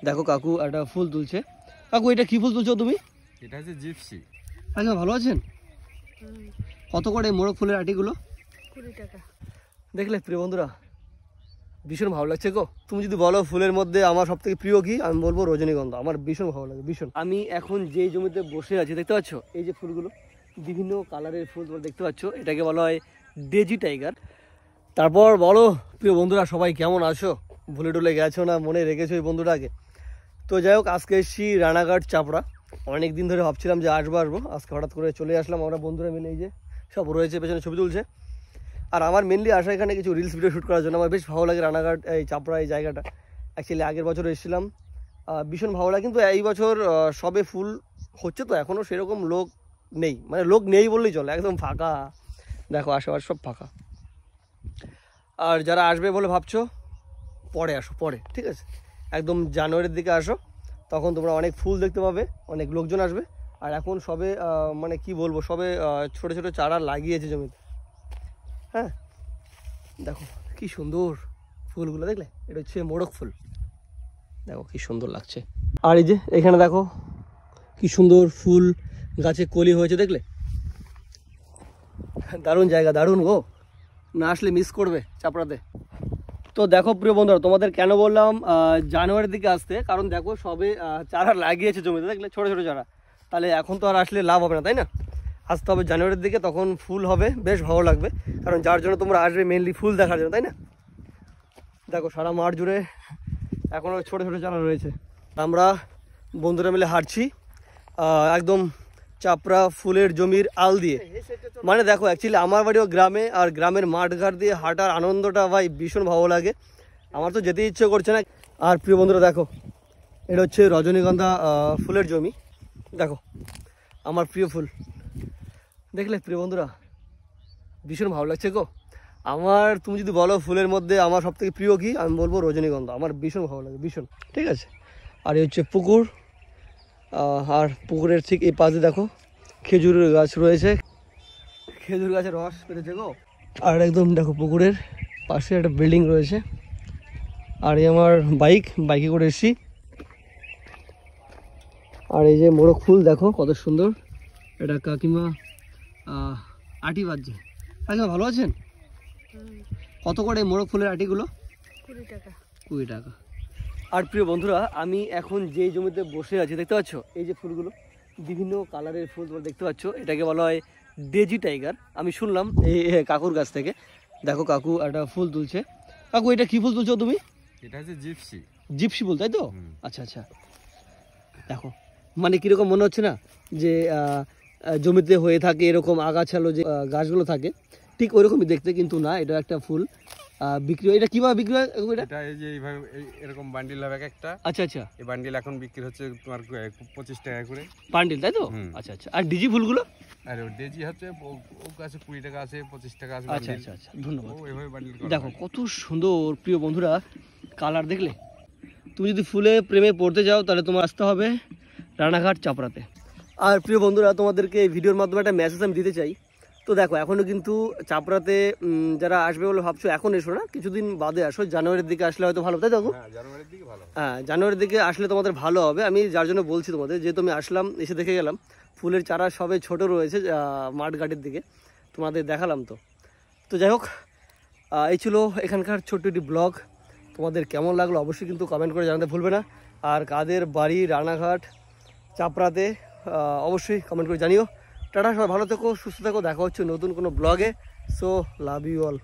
দেখো কাকু একটা ফুল তুলছে। কাকু এটা কি ফুল তুলছো তুমি? এটা হচ্ছে জিপসি। আচ্ছা, ভালো আছেন? কত করে মোরগ ফুলের আটিগুলো? 20 টাকা। দেখলে প্রিয় বন্ধুরা, ভীষণ ভালো লাগছে গো। তুমি যদি বলো ফুলের মধ্যে আমার সব থেকে প্রিয় কি, আমি বলবো রজনীগন্ধা। আমার ভীষণ ভালো লাগে, ভীষণ। আমি এখন যেই জমিতে বসে আছি দেখতে পাচ্ছ, এই যে ফুলগুলো বিভিন্ন কালারের ফুল তোমরা দেখতে পাচ্ছ, এটাকে বলা হয় ডেজি টাইগার। তারপর বলো প্রিয় বন্ধুরা, সবাই কেমন আছো? ভুলে টুলে গেছো না মনে রেখেছো এই বন্ধুটাকে? তো যাই হোক, আজকে এসেছি রানাঘাট চাপড়া। অনেক দিন ধরে ভাবছিলাম যে আসবো, আজকে হঠাৎ করে চলে আসলাম। আমরা বন্ধুরা মিলে এই যে সব রয়েছে, পেছনে ছবি তুলছে। আর আমার মেনলি আসা এখানে কিছু রিলস ভিডিও শ্যুট করার জন্য। আমার বেশ ভালো লাগে রানাঘাট, এই চাপড়া এই জায়গাটা। অ্যাকচুয়ালি আগের বছর এসেছিলাম, ভীষণ ভালো লাগে। কিন্তু এই বছর সবে ফুল হচ্ছে, তো এখনও সেরকম লোক নেই, মানে লোক নেই বললেই চলে, একদম ফাঁকা। দেখো আশেপাশে সব ফাঁকা। আর যারা আসবে বলে ভাবছো, পরে আসো, পরে, ঠিক আছে? একদম জানুয়ারির দিকে আসো, তখন তোমরা অনেক ফুল দেখতে পাবে, অনেক লোকজন আসবে। আর এখন সবে মানে কি বলবো, সবে ছোটো ছোটো চারা লাগিয়েছে জমিতে। হ্যাঁ, দেখো কি সুন্দর ফুলগুলো, দেখলে? এটা হচ্ছে মোরগ ফুল। দেখো কি সুন্দর লাগছে। আর এই যে এখানে দেখো কি সুন্দর ফুল গাছে কলি হয়েছে, দেখলে? দারুণ জায়গা, দারুণ গো। না আসলে মিস করবে চাপড়াতে। তো দেখো প্রিয় বন্ধুরা, তোমাদের কেন বললাম জানুয়ারির দিকে আসতে, কারণ দেখো সবে চারা লাগিয়েছে জমিতে, দেখলে? ছোটো ছোটো চারা। তাহলে এখন তো আর আসলে লাভ হবে না, তাই না? আসতে হবে জানুয়ারির দিকে, তখন ফুল হবে, বেশ ভালো লাগবে। কারণ যার জন্য তোমরা আসবে মেনলি ফুল দেখার জন্য, তাই না? দেখো সারা মাঠ জুড়ে এখনও ছোটো ছোটো চারা রয়েছে। আমরা বন্ধুরা মিলে হাঁটছি একদম চাপড়া ফুলের জমির আল দিয়ে। মানে দেখো অ্যাকচুয়ালি আমার বাড়িও গ্রামে, আর গ্রামের মাঠঘাট দিয়ে হাঁটার আনন্দটা ভাই ভীষণ ভালো লাগে। আমার তো যেতে ইচ্ছে করছে না। আর প্রিয় বন্ধুরা দেখো, এটা হচ্ছে রজনীগন্ধা ফুলের জমি। দেখো আমার প্রিয় ফুল, দেখলে প্রিয় বন্ধুরা? ভীষণ ভালো লাগছে গো আমার। তুমি যদি বলো ফুলের মধ্যে আমার সব থেকে প্রিয় কি, আমি বলবো রজনীগন্ধা। আমার ভীষণ ভালো লাগে, ভীষণ। ঠিক আছে? আর এই হচ্ছে পুকুর, আর পুকুরের ঠিক এই পাশে দেখো খেজুরের গাছ রয়েছে, খেজুর গাছের রস পেরেছে গো। আর একদম দেখো পুকুরের পাশে একটা বিল্ডিং রয়েছে। আর এই আমার বাইকে করে এসেছি। আর এই যে মোরগ ফুল দেখো কত সুন্দর। এটা কাকিমা আটি বাজছে। কাকিমা ভালো আছেন? কত করে মোরগ ফুলের আটিগুলো? 20 টাকা। 20 টাকা। আর প্রিয় বন্ধুরা, আমি এখন যেই জমিতে বসে আছি দেখতে পাচ্ছ, এই যে ফুলগুলো বিভিন্ন কালারের ফুল তোমরা দেখতে পাচ্ছ, এটাকে বলা হয় ডেজি টাইগার। আমি শুনলাম এই কাকুর কাছ থেকে। দেখো কাকু একটা ফুল তুলছে। কাকু এটা কি ফুল তুলছো তুমি? এটা হচ্ছে জিপসি। জিপসি ফুল, তাই তো? আচ্ছা আচ্ছা। দেখো মানে কীরকম মনে হচ্ছে না যে জমিতে হয়ে থাকে এরকম আগাছালো যে গাছগুলো থাকে, ঠিক ওইরকমই দেখতে, কিন্তু না, এটা একটা ফুল বিক্রি হয়। এটা কিভাবে বিক্রি হয়? এটা এই যে এইভাবে এরকম বান্ডিল হবে একটা। আচ্ছা আচ্ছা। এই বান্ডিল এখন বিক্রি হচ্ছে তোমার 25 টাকা করে বান্ডিল, তাই তো? আচ্ছা আচ্ছা। আর ডিজি ফুলগুলো? আরে ও ডেজি হচ্ছে ও কাছে 20 টাকা আছে, 25 টাকা আছে। আচ্ছা আচ্ছা আচ্ছা, ধন্যবাদ। ও এইভাবে বান্ডিল করে। দেখো কত সুন্দর প্রিয় বন্ধুরা কালার, দেখলে? তুমি যদি ফুলে প্রেমে পড়তে যাও তাহলে তোমার আসতে হবে রানাঘাট চাপড়াতে। আর প্রিয় বন্ধুরা, তোমাদেরকে এই ভিডিওর মাধ্যমে একটা মেসেজ আমি দিতে চাই। তো দেখো এখনও কিন্তু চাপড়াতে যারা আসবে বলে ভাবছো, এখন এসো না, কিছুদিন বাদে আসো। জানুয়ারির দিকে আসলে হয়তো ভালো, তাই তো? হ্যাঁ, জানুয়ারির দিকে ভালো। হ্যাঁ, জানুয়ারির দিকে আসলে তোমাদের ভালো হবে। আমি যার জন্য বলছি তোমাদের, যেহেতু আমি আসলাম, এসে দেখে গেলাম ফুলের চারা সবে ছোট রয়েছে মাঠঘাটের দিকে, তোমাদের দেখালাম। তো যাই হোক, এই ছিল এখানকার ছোট্ট একটি ব্লগ। তোমাদের কেমন লাগলো অবশ্যই কিন্তু কমেন্ট করে জানাতে ভুলবে না। আর কাদের বাড়ি রানাঘাট চাপড়াতে অবশ্যই কমেন্ট করে জানিও। টাটা, সবাই ভালো থেকো, সুস্থ থেকো, দেখা হচ্ছে নতুন কোনো ব্লগে। So love you all.